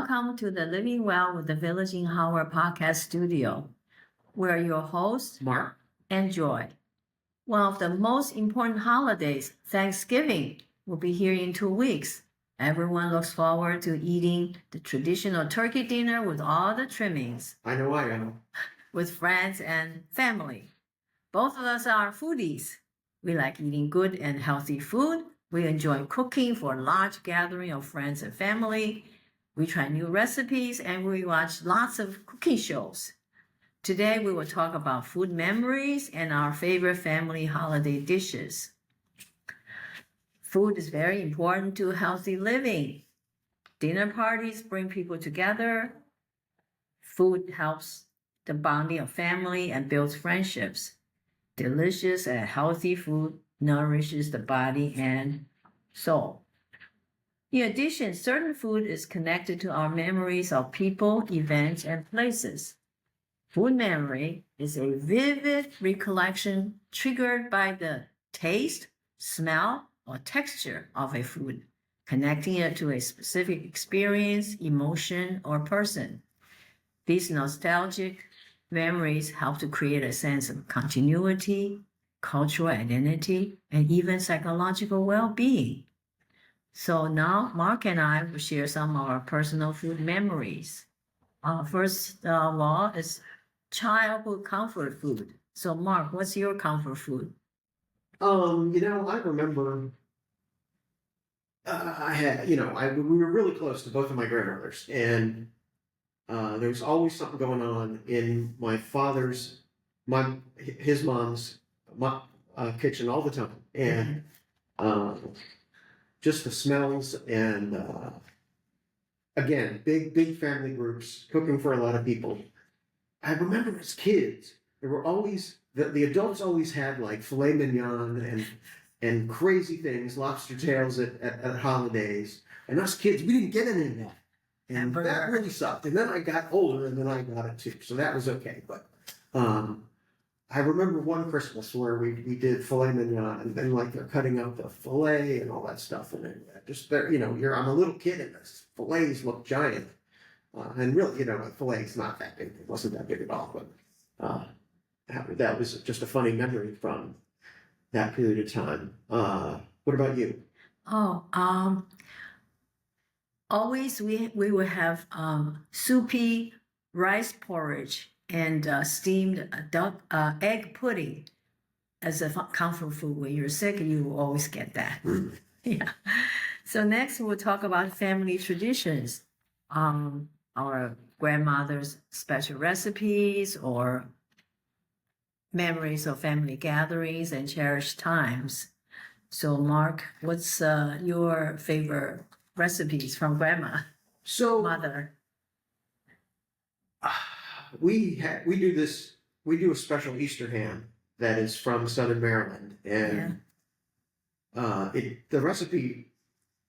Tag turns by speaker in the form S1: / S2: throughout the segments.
S1: Welcome to the Living Well with the Village in Howard podcast studio. We're your hosts,
S2: Mark.
S1: and Joy. One of the most important holidays, Thanksgiving, will be here in 2 weeks. Everyone looks forward to eating the traditional turkey dinner with all the trimmings.
S2: I know.
S1: With friends and family. Both of us are foodies. We like eating good and healthy food. We enjoy cooking for a large gathering of friends and family. We try new recipes and we watch lots of cooking shows. Today we will talk about food memories and our favorite family holiday dishes. Food is very important to healthy living. Dinner parties bring people together. Food helps the bonding of family and builds friendships. Delicious and healthy food nourishes the body and soul. In addition, certain food is connected to our memories of people, events, and places. Food memory is a vivid recollection triggered by the taste, smell, or texture of a food, connecting it to a specific experience, emotion, or person. These nostalgic memories help to create a sense of continuity, cultural identity, and even psychological well-being. So now Mark and I will share some of our personal food memories. First of all is childhood comfort food. So Mark, what's your comfort food?
S2: I remember we were really close to both of my grandmothers, and there was always something going on in his mom's kitchen all the time, and just the smells and again, big family groups cooking for a lot of people. I remember as kids, there were always the adults always had like filet mignon and crazy things, lobster tails at holidays, and us kids, we didn't get any of that. And that really sucked. And then I got older, and then I got it too. So that was okay. But I remember one Christmas where we did filet mignon, and then like they're cutting out the filet and all that stuff, and then just there, I'm a little kid, and the fillets look giant, and really, the filet's not that big. It wasn't that big at all. But that was just a funny memory from that period of time. What about you?
S1: Always we would have soupy rice porridge and steamed egg pudding as a comfort food. When you're sick, you will always get that. Yeah. So next we'll talk about family traditions. Our grandmother's special recipes or memories of family gatherings and cherished times. So Mark, what's your favorite recipes from grandma, mother?
S2: We do a special Easter ham that is from Southern Maryland, and the recipe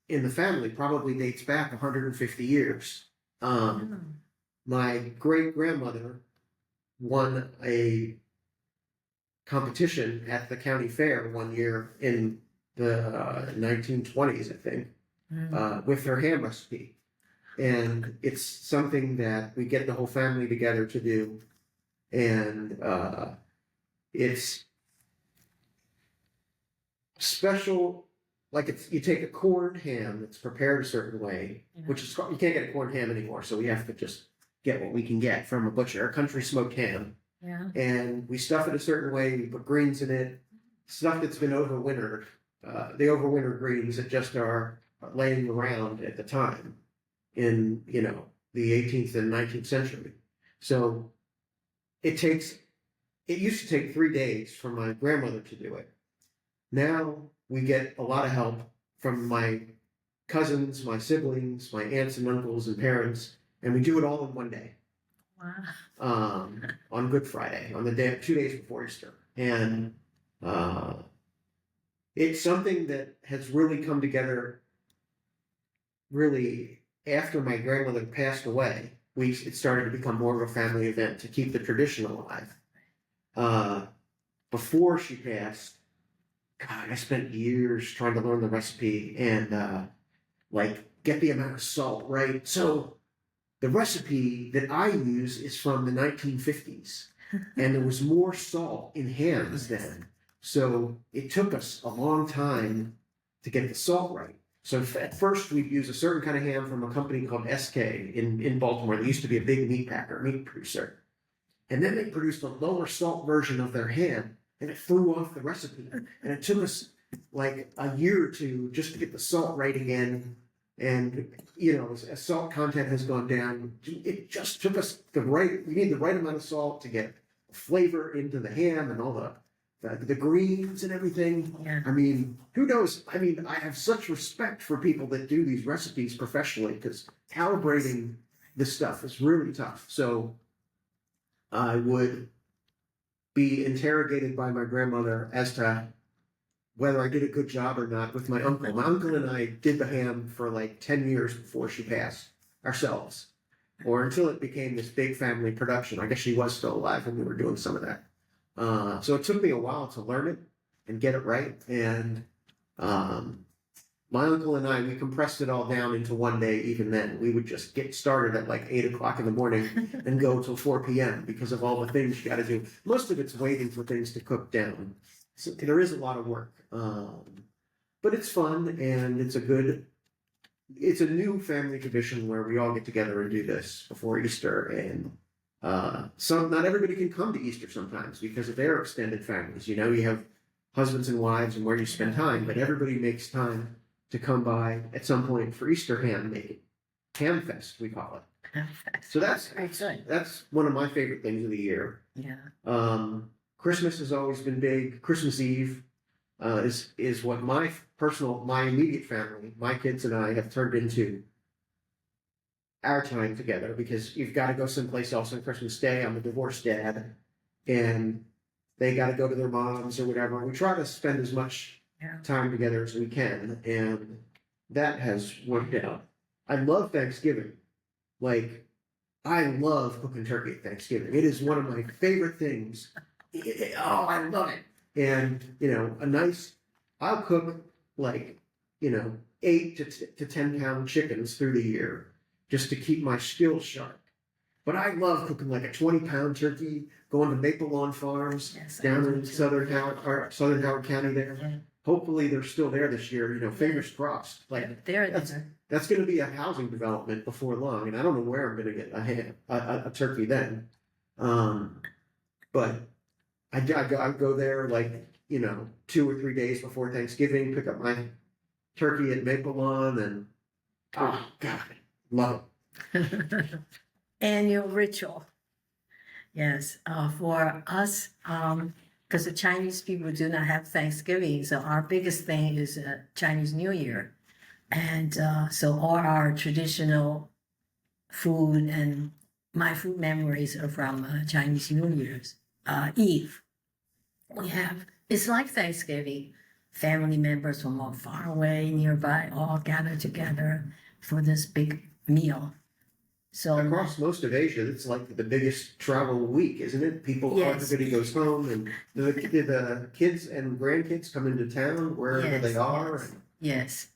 S2: in the family probably dates back 150 years. My great grandmother won a competition at the county fair one year in the 1920s, I think. With her ham recipe. And it's something that we get the whole family together to do. And it's special, like you take a corned ham that's prepared a certain way, which is, you can't get a corned ham anymore, so we have to just get what we can get from a butcher, a country smoked ham.
S1: Yeah.
S2: And we stuff it a certain way, we put greens in it, stuff that's been overwintered, the overwintered greens that just are laying around at the time in the 18th and 19th century. So it used to take 3 days for my grandmother to do it. Now we get a lot of help from my cousins, my siblings, my aunts and uncles and parents, and we do it all in one day.
S1: Wow.
S2: On Good Friday, on the day 2 days before Easter. And it's something that has really come together really after my grandmother passed away. It started to become more of a family event to keep the tradition alive. Before she passed, God, I spent years trying to learn the recipe and get the amount of salt right. So the recipe that I use is from the 1950s, and there was more salt in hams then. So it took us a long time to get the salt right. So at first we'd use a certain kind of ham from a company called SK in Baltimore. They used to be a big meat producer. And then they produced a lower salt version of their ham, and it threw off the recipe. And it took us like a year or two just to get the salt right again. And, you know, as salt content has gone down, it just took us we need the right amount of salt to get flavor into the ham and all the greens and everything.
S1: Yeah.
S2: I mean, who knows? I mean, I have such respect for people that do these recipes professionally, because calibrating this stuff is really tough. So I would be interrogated by my grandmother as to whether I did a good job or not with my uncle. My uncle and I did the ham for like 10 years before she passed ourselves, or until it became this big family production. I guess she was still alive when we were doing some of that. So it took me a while to learn it and get it right. And my uncle and I, we compressed it all down into one day. Even then, we would just get started at like 8 o'clock in the morning and go till 4 p.m. because of all the things you got to do. Most of it's waiting for things to cook down. So there is a lot of work, but it's fun, and it's a new family tradition where we all get together and do this before Easter. And not everybody can come to Easter sometimes because of their extended families. You know, you have husbands and wives and where you spend time, but everybody makes time to come by at some point for Easter ham making. Ham Fest, we call it. So that's one of my favorite things of the year.
S1: Yeah.
S2: Christmas has always been big. Christmas Eve is what my immediate family, my kids and I, have turned into our time together, because you've got to go someplace else on Christmas Day. I'm a divorced dad, and they got to go to their moms or whatever. We try to spend as much time together as we can, and that has worked out. I love Thanksgiving. Like, I love cooking turkey at Thanksgiving. It is one of my favorite things. I love it. And, you know, I'll cook like, you know, 8 to 10 pound chickens through the year just to keep my skills sharp. But I love cooking like a 20-pound turkey, going to Maple Lawn Farms down in Southern Howard County there. Yeah. Hopefully they're still there this year, you know, fingers crossed. Like, that's going to be a housing development before long, and I don't know where I'm going to get a turkey then. But I go there like, you know, 2 or 3 days before Thanksgiving, pick up my turkey at Maple Lawn, and oh God, love it.
S1: Annual ritual. Yes, for us, because the Chinese people do not have Thanksgiving, so our biggest thing is Chinese New Year. And so all our traditional food and my food memories are from Chinese New Year's Eve. It's like Thanksgiving. Family members from all far away, nearby, all gather together for this big meal. So
S2: across most of Asia, it's like the biggest travel week, isn't it? Everybody goes home, and the kids and grandkids come into town wherever they are.
S1: Yes.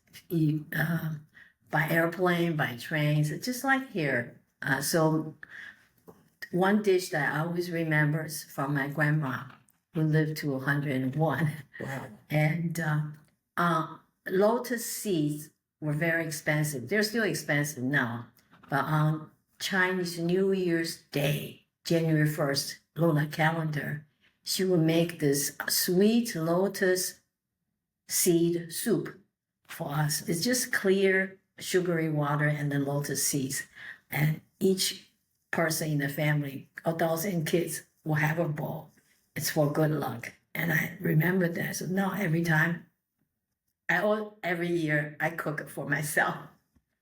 S1: By airplane, by trains, it's just like here. So one dish that I always remember is from my grandma, who lived to 101.
S2: Wow.
S1: And lotus seeds were very expensive. They're still expensive now. But on Chinese New Year's Day, January 1st, lunar calendar, she would make this sweet lotus seed soup for us. It's just clear, sugary water and the lotus seeds. And each person in the family, adults and kids, will have a bowl. It's for good luck. And I remember that. So now every year I cook it for myself.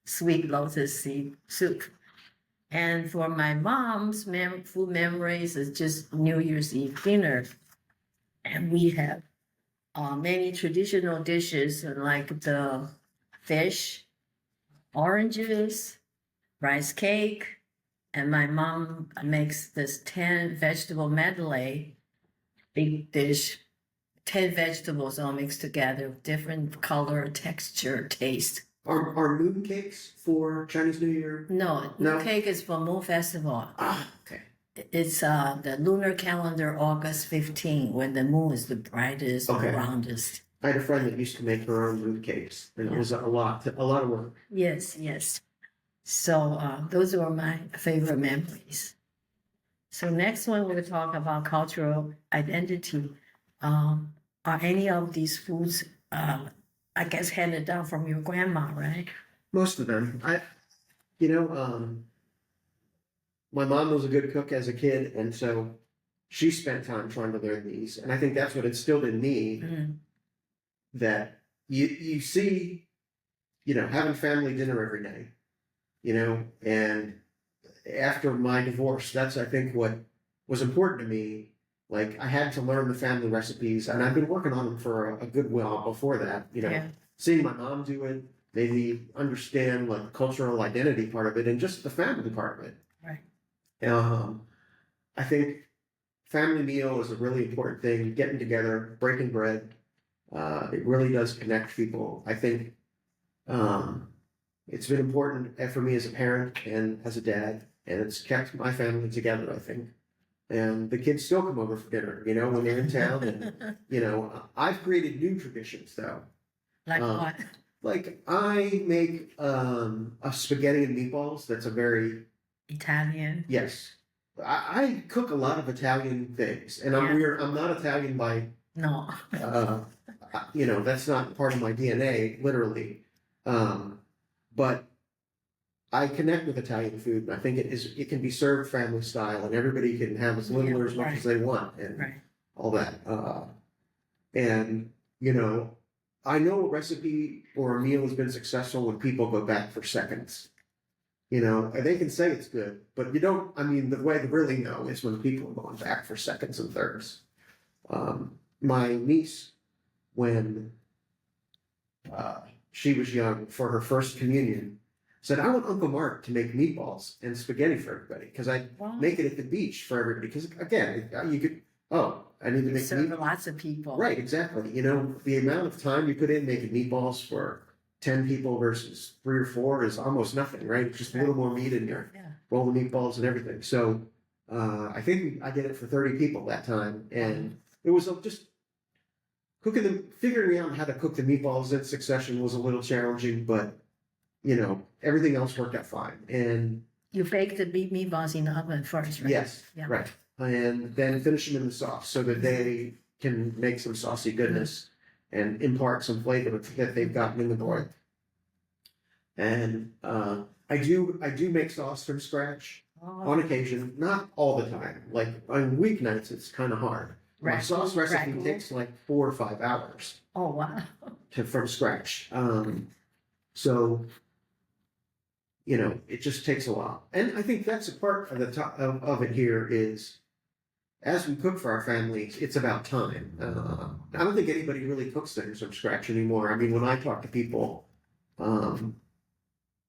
S1: Sweet lotus seed soup. And for my mom's food memories, it's just New Year's Eve dinner. And we have many traditional dishes like the fish, oranges, rice cake, and my mom makes this 10 vegetable medley, big dish, 10 vegetables all mixed together, different color, texture, taste.
S2: Are moon cakes for Chinese New Year?
S1: No,
S2: No?
S1: moon cake is for Moon Festival.
S2: Ah, okay.
S1: It's the lunar calendar, August 15, when the moon is the brightest
S2: Okay.
S1: or roundest.
S2: I had a friend that used to make her own moon cakes, and it was a lot of work.
S1: Yes, yes. So those were my favorite memories. So next one we'll talk about cultural identity. Are any of these foods, I guess, handed down from your grandma, right?
S2: Most of them. My mom was a good cook as a kid, and so she spent time trying to learn these. And I think that's what instilled in me that you see, having family dinner every day, and after my divorce, that's I think what was important to me. Like I had to learn the family recipes, and I've been working on them for a good while before that.
S1: Yeah.
S2: Seeing my mom do it made me understand like the cultural identity part of it and just the family part of it.
S1: Right.
S2: I think family meal is a really important thing. Getting together, breaking bread, it really does connect people. I think it's been important for me as a parent and as a dad, and it's kept my family together, I think. And the kids still come over for dinner, when they're in town. And, I've created new traditions though.
S1: Like what?
S2: Like I make a spaghetti and meatballs. That's a very
S1: Italian.
S2: yes. I cook a lot of Italian things, and I'm
S1: Yeah.
S2: weird. I'm not Italian by
S1: No.
S2: that's not part of my DNA, literally. But I connect with Italian food, and I think it can be served family style, and everybody can have as little or as much as they want, and
S1: Right.
S2: all that. And I know a recipe or a meal has been successful when people go back for seconds. And they can say it's good, but you don't. I mean, the way to really know is when people are going back for seconds and thirds. My niece, when she was young for her first communion, said, "I want Uncle Mark to make meatballs and spaghetti for everybody because I
S1: Wow.
S2: make it at the beach for everybody." Because again, you could. Oh, I need to make
S1: Serve
S2: meatballs.
S1: lots of people.
S2: Right, exactly. The amount of time you put in making meatballs for 10 people versus 3 or 4 is almost nothing, right? Just a little more meat in there.
S1: Yeah.
S2: Roll the meatballs and everything. So I think I did it for 30 people that time. And it was just figuring out how to cook the meatballs in succession was a little challenging, but everything else worked out fine. And
S1: You bake the meatballs in the oven first, right?
S2: yes,
S1: Yeah.
S2: right. And then finish them in the sauce so that they can make some saucy goodness and impart some flavor that they've gotten in the board. And I do make sauce from scratch
S1: Oh,
S2: on occasion, not all the time. Like on weeknights, it's kind of hard. My
S1: Ragu-
S2: sauce recipe
S1: ragu.
S2: takes like 4 or 5 hours
S1: oh wow.
S2: from scratch. So it just takes a while. And I think that's a part of the top of it here is as we cook for our families, it's about time. I don't think anybody really cooks things from scratch anymore. I mean, when I talk to people,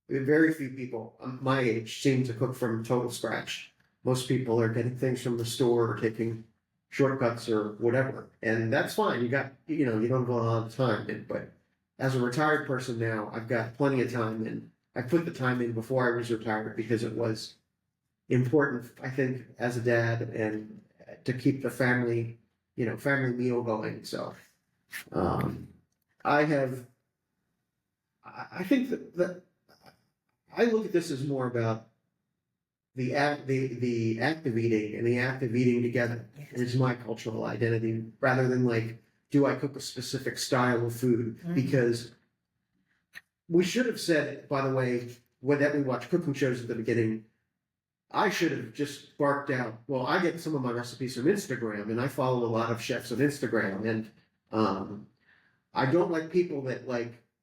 S2: very few people my age seem to cook from total scratch. Most people are getting things from the store or taking shortcuts or whatever, and that's fine. You don't have a lot of time, but as a retired person now, I've got plenty of time, and I put the time in before I was retired because it was important, I think, as a dad and to keep the family meal going. So, I think that I look at this as more about the act of eating and the act of eating together is my cultural identity rather than like, do I cook a specific style of food? Because we should have said, by the way, that we watch cooking shows at the beginning, I should have just barked out, well, I get some of my recipes from Instagram, and I follow a lot of chefs on Instagram, and I don't like people that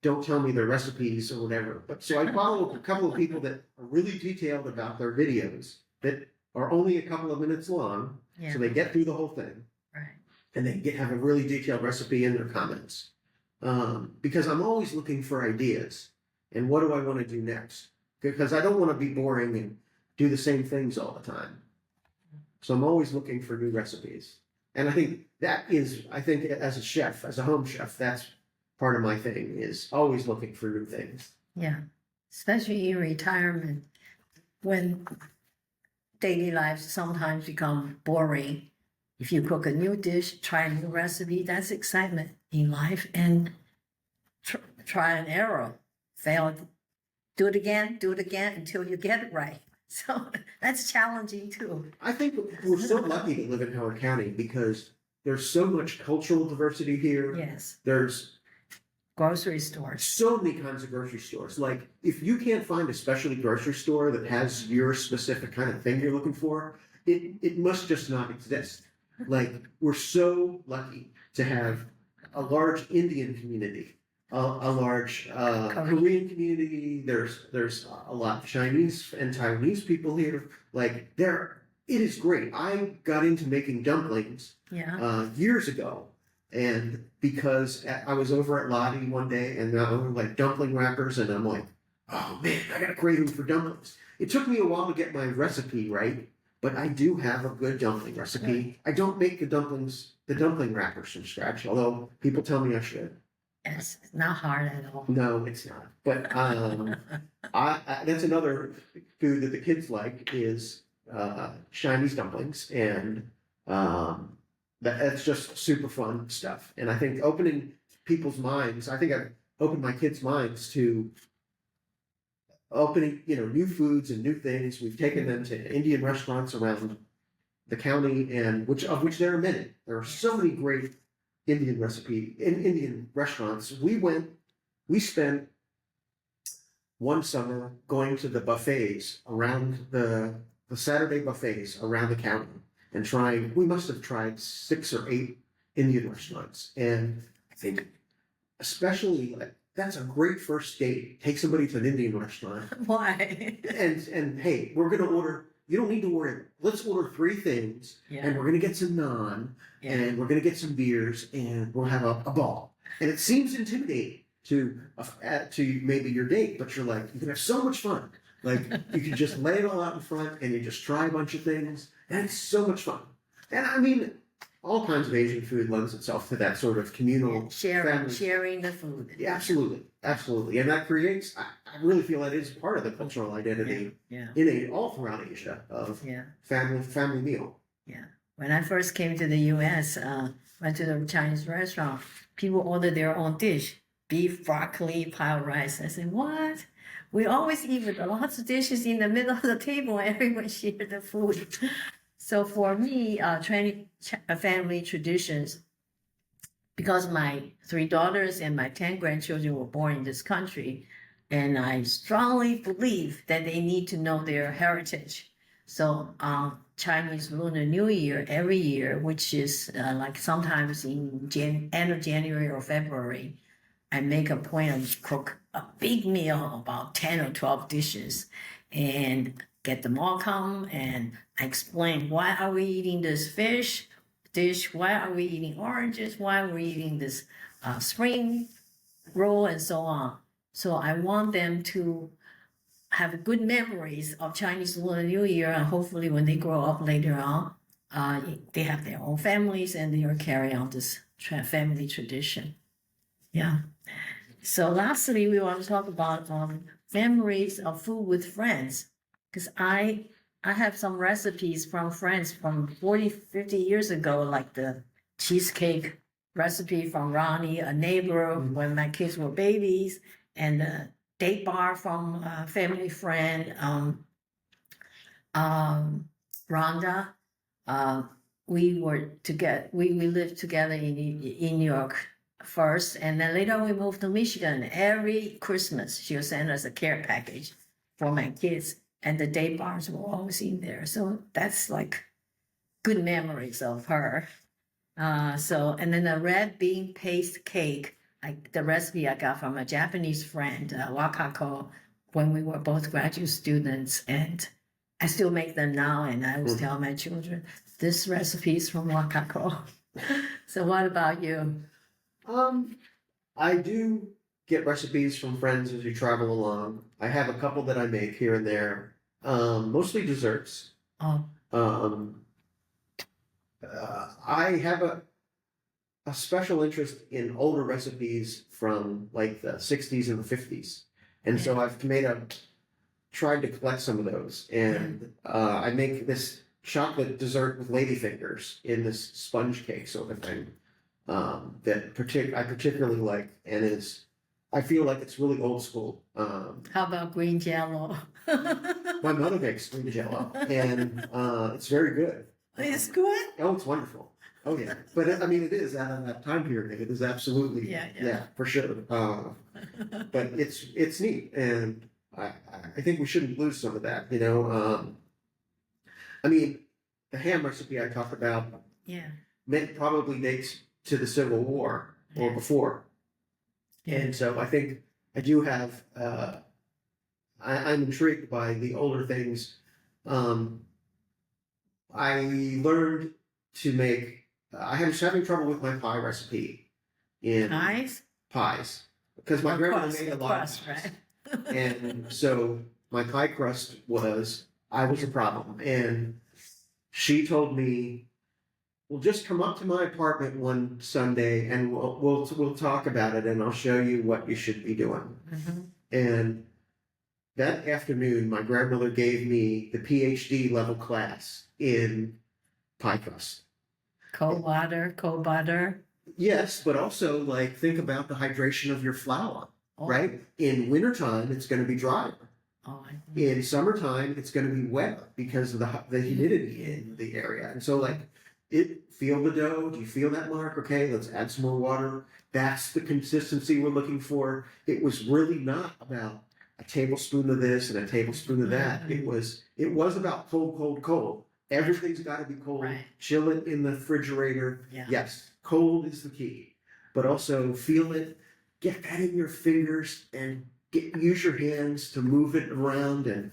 S2: don't tell me their recipes or whatever. But so I follow a couple of people that are really detailed about their videos that are only a couple of minutes long,
S1: Yeah.
S2: so they get through the whole thing,
S1: Right.
S2: and they have a really detailed recipe in their comments. Because I'm always looking for ideas, and what do I want to do next? Because I don't want to be boring and do the same things all the time. So I'm always looking for new recipes. And I think as a chef, as a home chef, that's part of my thing is always looking for new things.
S1: Yeah, especially in retirement, when daily life sometimes become boring. If you cook a new dish, try a new recipe, that's excitement in life. And try and error, fail, do it again until you get it right. So that's challenging too.
S2: I think we're so lucky to live in Howard County because there's so much cultural diversity here.
S1: Yes,
S2: There's
S1: grocery stores.
S2: so many kinds of grocery stores. Like, if you can't find a specialty grocery store that has your specific kind of thing you're looking for, it must just not exist. Like, we're so lucky to have a large Indian community, a large Korean community. There's a lot of Chinese and Taiwanese people here. Like, it is great. I got into making dumplings years ago. And because I was over at Lottie one day and I were like dumpling wrappers, and I'm like, oh man, I got a craving for dumplings. It took me a while to get my recipe right, but I do have a good dumpling recipe. I don't make the dumpling wrappers from scratch, although people tell me I should.
S1: It's not hard at all.
S2: No, it's not. But that's another food that the kids like is Chinese dumplings, and that's just super fun stuff. And I think opening people's minds, I think I've opened my kids' minds to opening, new foods and new things. We've taken them to Indian restaurants around the county, and which there are many. There are so many great Indian restaurants. We spent one summer going to the buffets around the Saturday buffets around the county and trying. We must have tried 6 or 8 Indian restaurants, and I think especially that's a great first date. Take somebody to an Indian restaurant.
S1: Why?
S2: And hey, we're gonna order. You don't need to order. Let's order 3 things, and we're gonna get some naan, and we're gonna get some beers, and we'll have a ball. And it seems intimidating to maybe your date, but you're like, you can have so much fun. Like, you can just lay it all out in front, and you just try a bunch of things, and it's so much fun. And I mean, all kinds of Asian food lends itself to that sort of communal
S1: sharing the food.
S2: Yeah, absolutely, and that creates. I really feel that is part of the cultural identity all throughout Asia of family meal.
S1: Yeah, when I first came to the U.S., went to the Chinese restaurant, people ordered their own dish: beef, broccoli, pile rice. I said, what? We always eat with lots of dishes in the middle of the table, and everyone shared the food. So for me, family traditions, because my 3 daughters and my 10 grandchildren were born in this country, and I strongly believe that they need to know their heritage. So Chinese Lunar New Year every year, which is like sometimes in end of January or February, I make a point of cook a big meal, about 10 or 12 dishes, and get them all come, and I explain, why are we eating this fish dish? Why are we eating oranges? Why are we eating this spring roll, and so on. So I want them to have good memories of Chinese Lunar New Year, and hopefully when they grow up later on, they have their own families and they will carry on this family tradition. Yeah. So lastly, we want to talk about memories of food with friends, because I have some recipes from friends from 40, 50 years ago, like the cheesecake recipe from Ronnie, a neighbor when my kids were babies, and the date bar from a family friend, Rhonda. We lived together in New York first, and then later we moved to Michigan. Every Christmas, she'll send us a care package for my kids, and the date bars were always in there. So that's like good memories of her. And then the red bean paste cake, the recipe I got from a Japanese friend, Wakako, when we were both graduate students, and I still make them now, and I always tell my children, this recipe is from Wakako. So what about you?
S2: I do get recipes from friends as you travel along. I have a couple that I make here and there, mostly desserts. I a special interest in older recipes from like the 60s and the 50s. And so I've tried to collect some of those. And I make this chocolate dessert with ladyfingers in this sponge cake sort of thing that I particularly like, and I feel like it's really old school.
S1: How about green jello?
S2: My mother makes green jello, and it's very good.
S1: It's good?
S2: Oh, it's wonderful. Oh yeah, but I mean, it is out of that time period. It is absolutely, yeah, for sure. But it's neat, and I think we shouldn't lose some of that. You know, I mean, the ham recipe I talked about, probably dates to the Civil War or before, and so I think I do have. I'm intrigued by the older things. I learned to make. I was having trouble with my pie recipe in pies because my grandmother made a lot of pies. Right? And so my pie crust was a problem. And she told me, well, just come up to my apartment one Sunday and we'll talk about it and I'll show you what you should be doing. Mm-hmm. And that afternoon, my grandmother gave me the PhD level class in pie crust.
S1: Cold water, cold butter.
S2: Yes, but also like think about the hydration of your flour, right? In wintertime, it's going to be drier. In summertime, it's going to be wetter because of the humidity in the area. And so like feel the dough. Do you feel that, Mark? Okay, let's add some more water. That's the consistency we're looking for. It was really not about a tablespoon of this and a tablespoon of that. It was about cold, cold, cold. Everything's got to be cold. Right. Chill it in the refrigerator. Yeah. Yes, cold is the key, but also feel it. Get that in your fingers and use your hands to move it around. And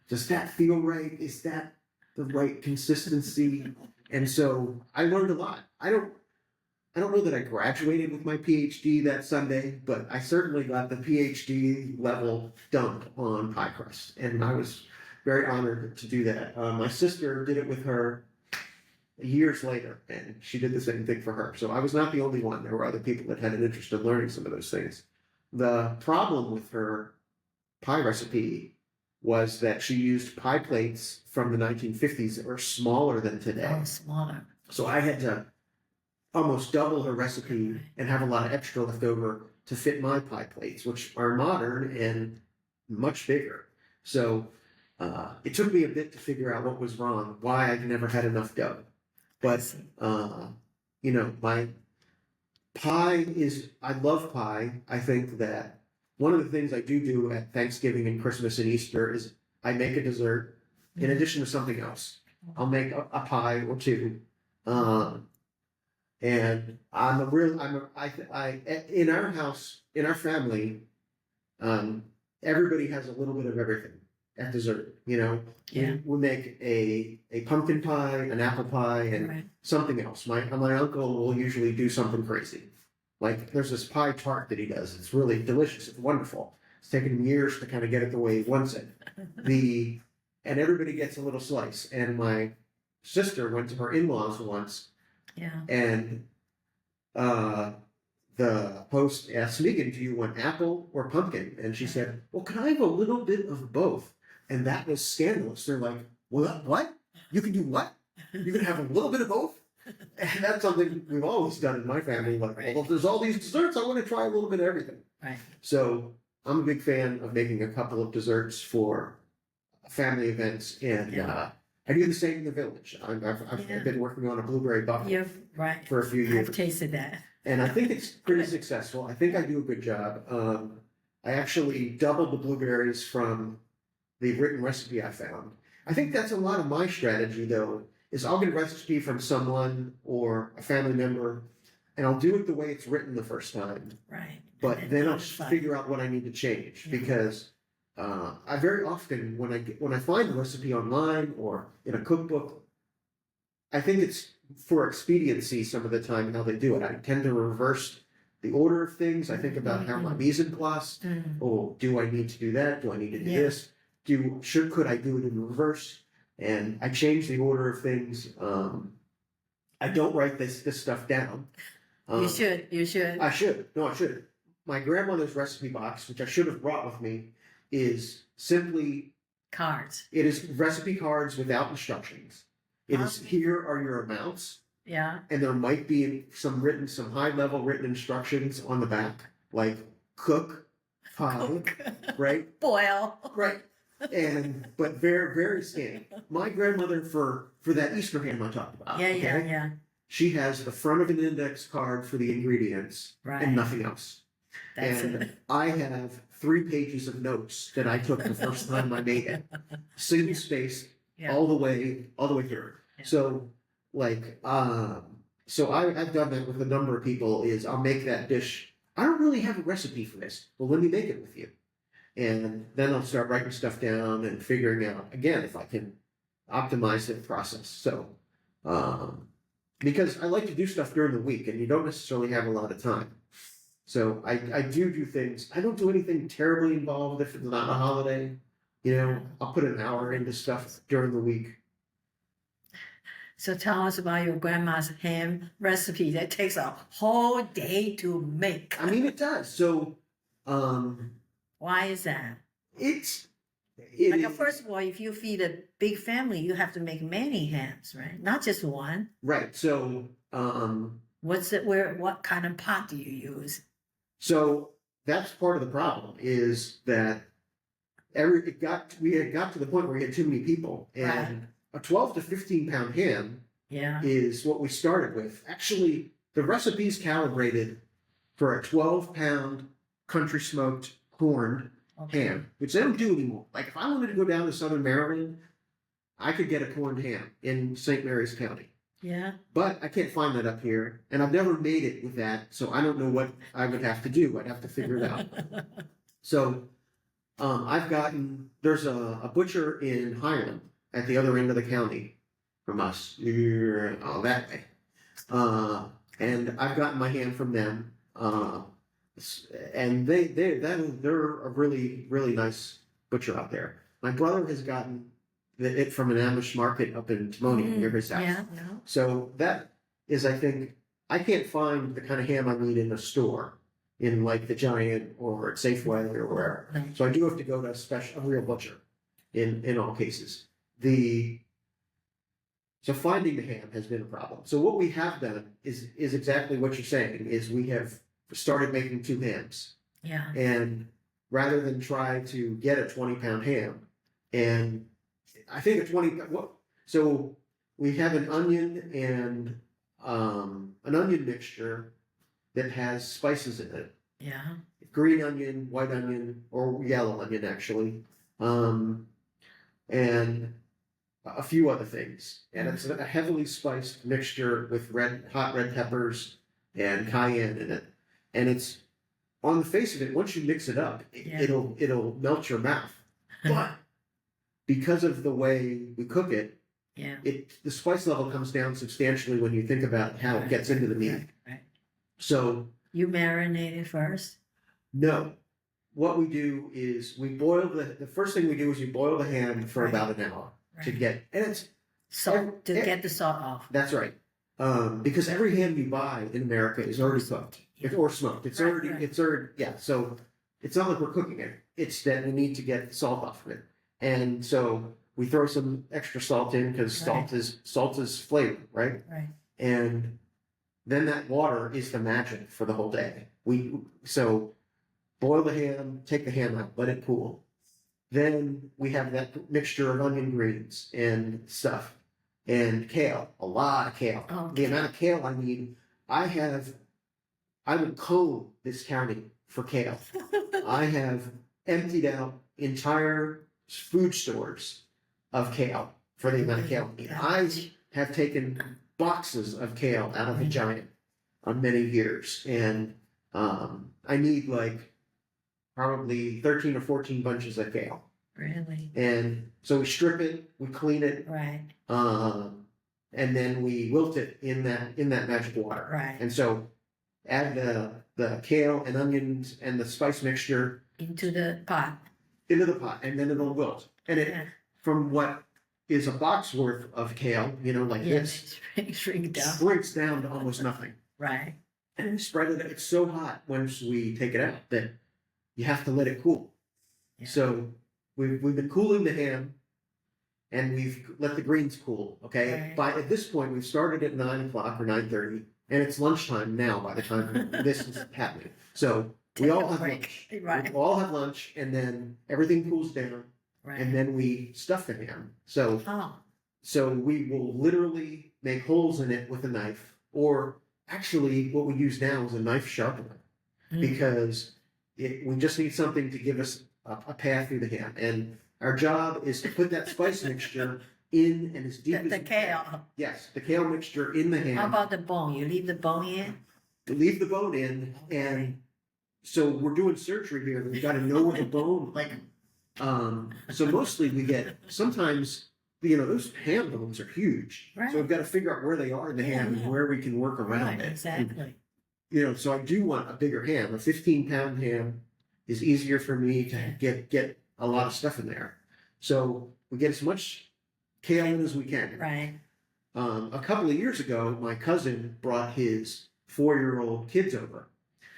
S2: does that feel right? Is that the right consistency? And so I learned a lot. I don't know that I graduated with my PhD that Sunday, but I certainly got the PhD level done on pie crust, and I was very honored to do that. My sister did it with her years later, and she did the same thing for her. So I was not the only one. There were other people that had an interest in learning some of those things. The problem with her pie recipe was that she used pie plates from the 1950s that were smaller than today.
S1: Oh, smaller.
S2: So I had to almost double her recipe and have a lot of extra left over to fit my pie plates, which are modern and much bigger. So it took me a bit to figure out what was wrong, why I never had enough dough. But, my pie I love pie. I think that one of the things I do at Thanksgiving and Christmas and Easter is I make a dessert in addition to something else. I'll make a pie or two. And in our house, in our family, everybody has a little bit of everything at dessert, we make a pumpkin pie, an apple pie, and something else. My uncle will usually do something crazy. Like there's this pie tart that he does. It's really delicious. It's wonderful. It's taken him years to kind of get it the way he wants it. And everybody gets a little slice. And my sister went to her in-laws once. Yeah. And the host asked Megan, "Do you want apple or pumpkin?" And she said, "Well, can I have a little bit of both?" And that was scandalous. They're like, "Well, what? You can do what? You can have a little bit of both?" And that's something we've always done in my family. Like, well, if there's all these desserts, I want to try a little bit of everything. Right. So I'm a big fan of making a couple of desserts for family events, and I do the same in the village. I've been working on a blueberry buffet for a few years.
S1: I've tasted that.
S2: And I think it's pretty successful. I think I do a good job. I actually doubled the blueberries from the written recipe I found. I think that's a lot of my strategy, though, is I'll get a recipe from someone or a family member, and I'll do it the way it's written the first time. Right. But then I'll figure out what I need to change because I very often, when I find a recipe online or in a cookbook, I think it's for expediency some of the time how they do it. I tend to reverse the order of things. I think about how my mise en place. Oh, do I need to do that? Do I need to do this? Could I do it in reverse? And I change the order of things. I don't write this stuff down.
S1: You should. You should.
S2: I should. No, I should. My grandmother's recipe box, which I should have brought with me, is simply,
S1: Cards.
S2: it is recipe cards without instructions. It is, here are your amounts,
S1: Yeah.
S2: and there might be some high level written instructions on the back, like cook, pie, right?
S1: Boil.
S2: Right. But very, very skinny. My grandmother, for that Easter ham I talked about.
S1: Yeah,
S2: okay,
S1: yeah, yeah.
S2: She has the front of an index card for the ingredients
S1: Right.
S2: and nothing else.
S1: That's
S2: And
S1: it.
S2: I have 3 pages of notes that I took the first time I made it, single spaced
S1: Yeah.
S2: all the way through.
S1: Yeah.
S2: So like, I've done that with a number of people. Is I'll make that dish. I don't really have a recipe for this. Well, let me make it with you, and then I'll start writing stuff down and figuring out again if I can optimize the process. So, because I like to do stuff during the week, and you don't necessarily have a lot of time. So I do things. I don't do anything terribly involved if it's not a holiday. You know, I'll put an hour into stuff during the week.
S1: So tell us about your grandma's ham recipe that takes a whole day to make.
S2: I mean, it does. So,
S1: Why is that?
S2: it
S1: Like,
S2: is-
S1: first of all, if you feed a big family, you have to make many hams, right? Not just one.
S2: right. So,
S1: What kind of pot do you use?
S2: so that's part of the problem is that we had got to the point where we had too many people, and a 12 to 15 pound ham
S1: Yeah.
S2: is what we started with. Actually, the recipe's calibrated for a 12-pound country smoked corned
S1: Okay.
S2: ham, which they don't do anymore. Like if I wanted to go down to Southern Maryland, I could get a corned ham in St. Mary's County.
S1: Yeah.
S2: But I can't find that up here, and I've never made it with that, so I don't know what I would have to do. I'd have to figure it out. So, there's a butcher in Highland at the other end of the county from us, that way. And I've gotten my ham from them, and they're a really, really nice butcher out there. My brother has gotten it from an Amish market up in Timonium near his house.
S1: Yeah.
S2: So that is, I think, I can't find the kind of ham I need in a store, in like the Giant or at Safeway or wherever.
S1: No.
S2: So I do have to go to a real butcher in all cases. So finding the ham has been a problem. So what we have done is exactly what you're saying, is we have started making 2 hams.
S1: Yeah.
S2: And rather than try to get a 20-pound ham, and I think so we have an onion and an onion mixture that has spices in it.
S1: Yeah.
S2: Green onion, white onion, or yellow onion actually, and a few other things. And it's a heavily spiced mixture with hot red peppers and cayenne in it. And it's, on the face of it, once you mix it up,
S1: Yeah.
S2: it'll melt your mouth. But because of the way we cook it,
S1: Yeah.
S2: the spice level comes down substantially when you think about how it gets into the meat.
S1: Right.
S2: So
S1: You marinate it first.
S2: no, what we do is we boil the first thing we do is we boil the ham for
S1: Right.
S2: about an hour to
S1: Right.
S2: get, and it's,
S1: Salt to get the salt off.
S2: that's right. Because every ham you buy in America is already cooked or smoked. It's
S1: Right,
S2: already,
S1: right.
S2: it's already, yeah. So it's not like we're cooking it. It's that we need to get the salt off of it. And so we throw some extra salt in because
S1: Right.
S2: salt is flavor, right?
S1: Right.
S2: And then that water is the magic for the whole day. So boil the ham, take the ham out, let it cool. Then we have that mixture of onion greens and stuff, and kale, a lot of kale.
S1: Oh,
S2: The amount of kale I need, I would comb this county for kale. I have emptied out entire food stores of kale for the amount of kale I need. I have taken boxes of kale out of the Giant on many years, and I need like probably 13 or 14 bunches of kale.
S1: Really?
S2: And so we strip it, we clean it,
S1: Right.
S2: and then we wilt it in that magic water.
S1: Right.
S2: And so add the kale and onions and the spice mixture
S1: Into the pot.
S2: into the pot, and then it'll wilt. And it,
S1: Yeah.
S2: from what is a box worth of kale, like
S1: Yeah.
S2: this,
S1: Shrink down.
S2: shrinks down to almost nothing.
S1: Right.
S2: and we spread it. It's so hot once we take it out that you have to let it cool.
S1: Yeah.
S2: So we've been cooling the ham, and we've let the greens cool. Okay,
S1: Right.
S2: at this point we've started at 9 o'clock or 9:30, and it's lunchtime now by the time this is happening. So we
S1: Take
S2: all
S1: a
S2: have
S1: break.
S2: lunch.
S1: Right.
S2: We all have lunch, and then everything cools down,
S1: Right.
S2: and then we stuff the ham. So
S1: Oh,
S2: we will literally make holes in it with a knife, or actually what we use now is a knife sharpener,
S1: mm,
S2: because we just need something to give us a path through the ham. And our job is to put that spice mixture in and as deep
S1: the,
S2: as
S1: the
S2: we can.
S1: kale.
S2: Yes, the kale mixture in the
S1: How
S2: ham.
S1: about the bone? You leave the bone in?
S2: Leave the bone in, and so we're doing surgery here. We've got to know where the bone, so mostly we get, sometimes, those ham bones are huge.
S1: Right.
S2: So we've got to figure out where they are in the ham
S1: Yeah.
S2: and where we can work around
S1: Right,
S2: it.
S1: exactly.
S2: So I do want a bigger ham. A 15-pound ham is easier for me to get a lot of stuff in there. So we get as much kale in as we can.
S1: Right.
S2: A couple of years ago, my cousin brought his 4-year-old kids over,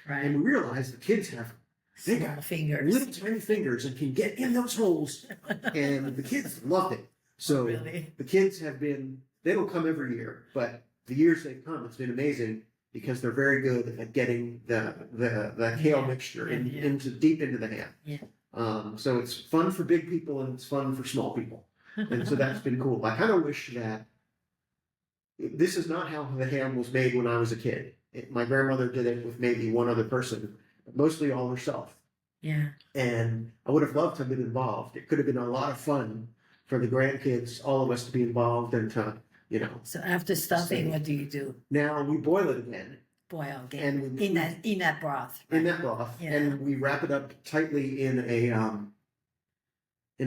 S1: Right.
S2: and we realized the kids have they
S1: Small
S2: got
S1: fingers.
S2: little tiny fingers and can get in those holes, and the kids loved it. So
S1: Really?
S2: the kids they don't come every year, but the years they've come, it's been amazing because they're very good at getting the kale
S1: Yeah,
S2: mixture
S1: yeah.
S2: into deep into the ham.
S1: Yeah.
S2: So it's fun for big people and it's fun for small people. And so that's been cool. I kind of wish that this is not how the ham was made when I was a kid. My grandmother did it with maybe one other person, but mostly all herself.
S1: Yeah.
S2: And I would have loved to have been involved. It could have been a lot of fun for the grandkids, all of us to be involved and to,
S1: So after stuffing, what do you do?
S2: Now we boil it again
S1: Boil again.
S2: And we-
S1: in that broth.
S2: in
S1: right?
S2: that broth,
S1: Yeah.
S2: and we wrap it up tightly in a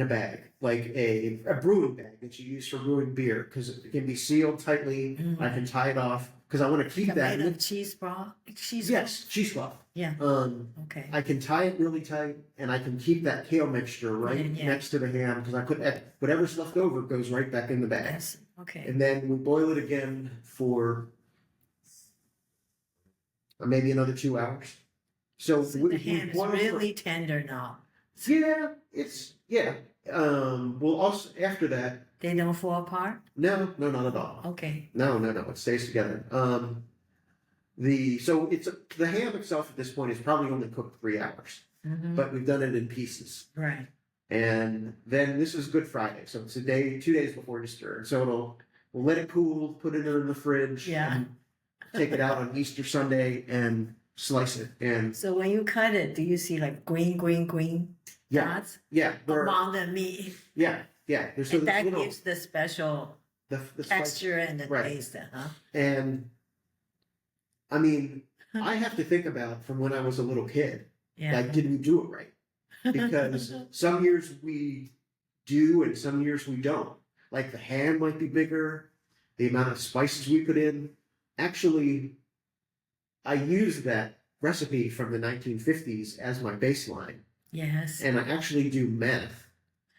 S2: bag, like a brewing bag that you use for brewing beer, because it can be sealed tightly.
S1: Mm.
S2: I can tie it off because I want to keep
S1: Like
S2: that.
S1: made of cheese broth? Cheese
S2: Yes, cheesecloth.
S1: Yeah. Okay.
S2: I can tie it really tight, and I can keep that kale mixture right
S1: Yeah.
S2: next to the ham, because I put whatever's left over goes right back in the bag.
S1: Yes. Okay.
S2: And then we boil it again for maybe another 2 hours. So,
S1: So
S2: we
S1: the ham is
S2: boil for-
S1: really tender now.
S2: yeah, Well, also after that,
S1: They don't fall apart?
S2: no, not at all.
S1: Okay.
S2: No, it stays together. The ham itself at this point is probably only cooked 3 hours,
S1: Mhm.
S2: but we've done it in pieces.
S1: Right.
S2: And then this is Good Friday, so it's 2 days before Easter. So we'll let it cool, put it in the fridge,
S1: Yeah.
S2: and take it out on Easter Sunday and slice it. And
S1: So when you cut it, do you see like green
S2: yeah,
S1: dots
S2: yeah,
S1: among the meat?
S2: yeah. There's
S1: And that
S2: little
S1: gives the special
S2: the spice.
S1: texture and the
S2: Right.
S1: taste, huh?
S2: And I mean, I have to think about from when I was a little kid.
S1: Yeah.
S2: Like, did we do it right? Because some years we do and some years we don't. Like the ham might be bigger, the amount of spices we put in. Actually, I use that recipe from the 1950s as my baseline.
S1: Yes.
S2: And I actually do math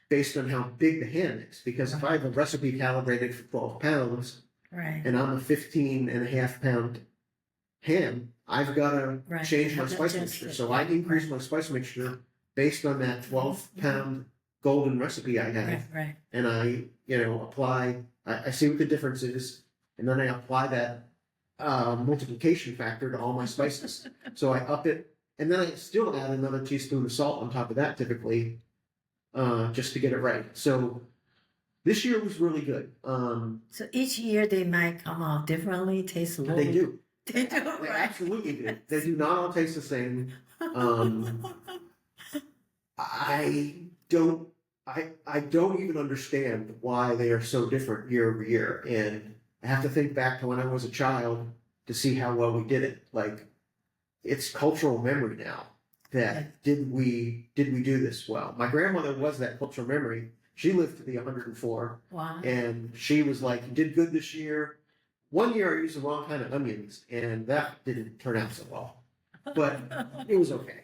S2: based on how big the ham is. Because if I have a recipe calibrated for 12 pounds
S1: Right.
S2: and I'm a 15.5-pound ham, I've got to
S1: Right.
S2: change my
S1: Have to
S2: spice
S1: adjust
S2: mixture.
S1: it.
S2: So I increase my spice mixture based on that 12-pound golden recipe I have.
S1: Right.
S2: And I, apply, I see what the difference is, and then I apply that multiplication factor to all my spices. So I up it, and then I still add another teaspoon of salt on top of that typically, just to get it right. So this year was really good.
S1: So each year they might come out differently, taste a little.
S2: They do.
S1: They do,
S2: They
S1: right?
S2: absolutely do. They do not all taste the same. I don't even understand why they are so different year over year. And I have to think back to when I was a child to see how well we did it. Like, it's cultural memory now that did we do this well? My grandmother was that cultural memory. She lived to be 104,
S1: Wow.
S2: and she was like, "You did good this year." One year I used the wrong kind of onions, and that didn't turn out so well, but it was okay.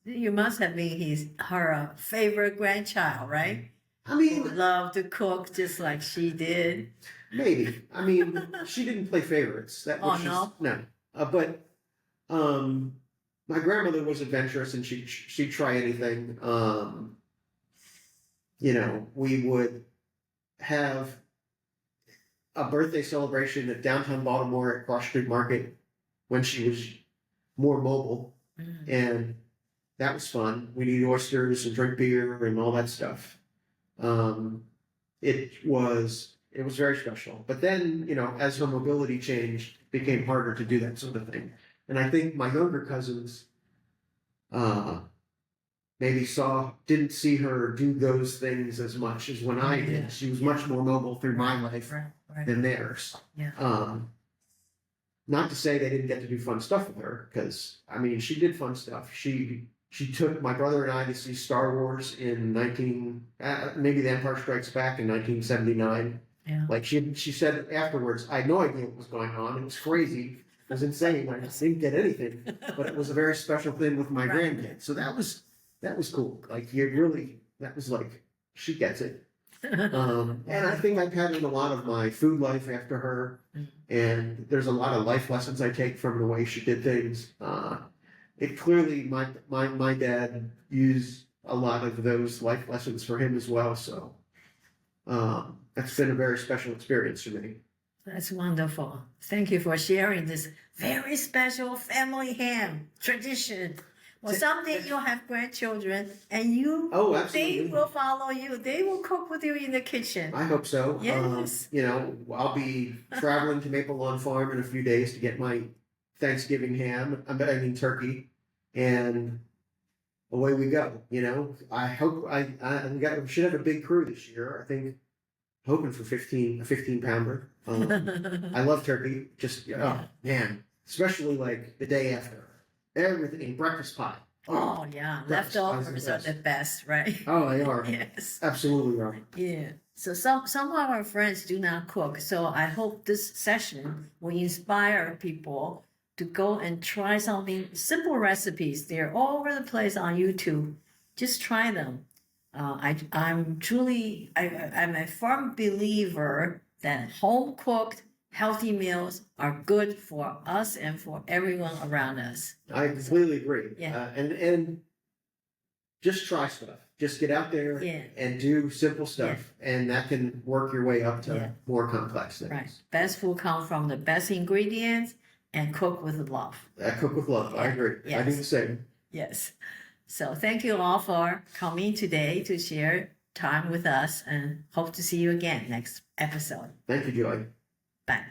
S1: You must have been her favorite grandchild, right?
S2: I
S1: Who
S2: mean,
S1: loved to cook just like she did.
S2: maybe. I mean, she didn't play favorites. That
S1: Oh,
S2: was
S1: no?
S2: no. But my grandmother was adventurous, and she'd try anything. We would have a birthday celebration at downtown Baltimore at Cross Street Market when she was more mobile, and that was fun. We'd eat oysters and drink beer and all that stuff. It was very special. But then, as her mobility changed, it became harder to do that sort of thing. And I think my younger cousins maybe didn't see her do those things as much as when I did. She was much more mobile through my life than theirs.
S1: Yeah.
S2: Not to say they didn't get to do fun stuff with her, because she did fun stuff. She took my brother and I to see Star Wars in maybe The Empire Strikes Back in 1979.
S1: Yeah.
S2: Like she said afterwards, I had no idea what was going on. It was crazy. It was insane. I didn't get anything, but it was a very special thing with my grandkids. So that was cool. Like that was like, she gets it. And I think I patterned a lot of my food life after her, and there's a lot of life lessons I take from the way she did things. It clearly, my dad used a lot of those life lessons for him as well. So that's been a very special experience for me.
S1: That's wonderful. Thank you for sharing this very special family ham tradition. Well, someday you'll have grandchildren, and they will follow you. They will cook with you in the kitchen.
S2: I hope so.
S1: Yes.
S2: I'll be traveling to Maple Lawn Farm in a few days to get my Thanksgiving ham. Turkey, and away we go. I hope we should have a big crew this year. I think, hoping for a 15 pounder. I love turkey. Just man, especially like the day after. Everything, breakfast pie.
S1: Oh yeah, leftovers are the best, right?
S2: Oh, they are.
S1: Yes,
S2: absolutely are.
S1: Yeah. So some of our friends do not cook. So I hope this session will inspire people to go and try something simple recipes. They're all over the place on YouTube. Just try them. I'm a firm believer that home cooked healthy meals are good for us and for everyone around us.
S2: I completely agree.
S1: Yeah.
S2: And just try stuff. Just get out there and do simple stuff, and that can work your way up to more complex things.
S1: Right. Best food comes from the best ingredients and cook with love.
S2: Cook with love. I agree.
S1: Yes.
S2: I do the same.
S1: Yes. So thank you all for coming today to share time with us, and hope to see you again next episode.
S2: Thank you, Joy.
S1: Bye.